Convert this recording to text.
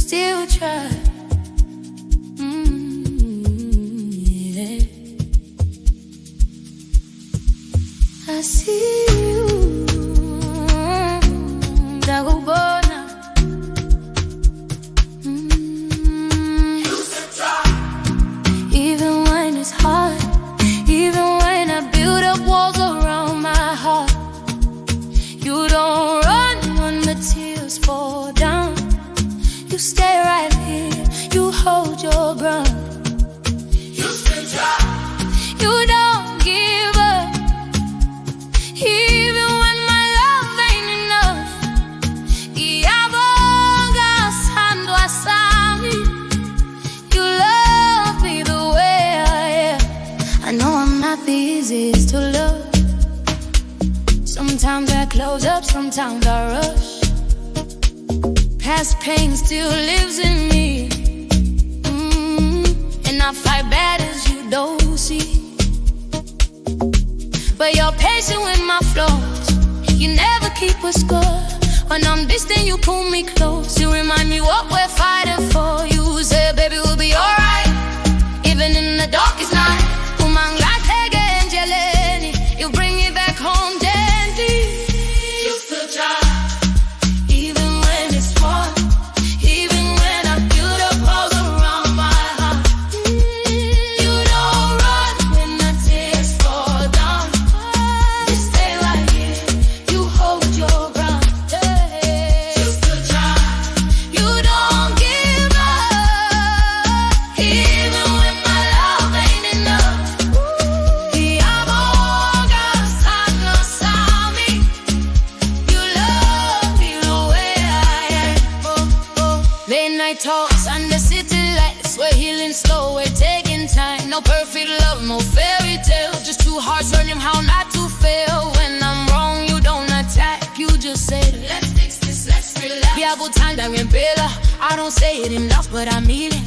still try. Yeah. I see you, Dagobona. You still try. Even when it's hard, even when I build up walls around my heart, you don't run when the tears fall down. You stay right here, you hold your ground. You still try. You don't give up, even when my love ain't enough. You love me the way I am. I know I'm not the easiest to love. Sometimes I close up, sometimes I rush. Past pain still lives in me, and I fight battles you don't see. But you're patient with my flaws, you never keep a score. When I'm distant, you pull me close. You remind me what we're fighting for. You say, baby, we'll be alright, even in the darkest night. You bring me back home gently. You still try. Even when it's hard, even when I build up walls around my heart, you don't run when the tears fall down. You stay right here, you hold your ground. You still try. You don't give up, even when my love ain't enough. Late night talks under city lights, we're healing slow, we're taking time. No perfect love, no fairy tale, just two hearts learning how not to fail. When I'm wrong, you don't attack, you just say, let's fix this, let's relax. Viable time that we're better. I don't say it enough, but I mean it.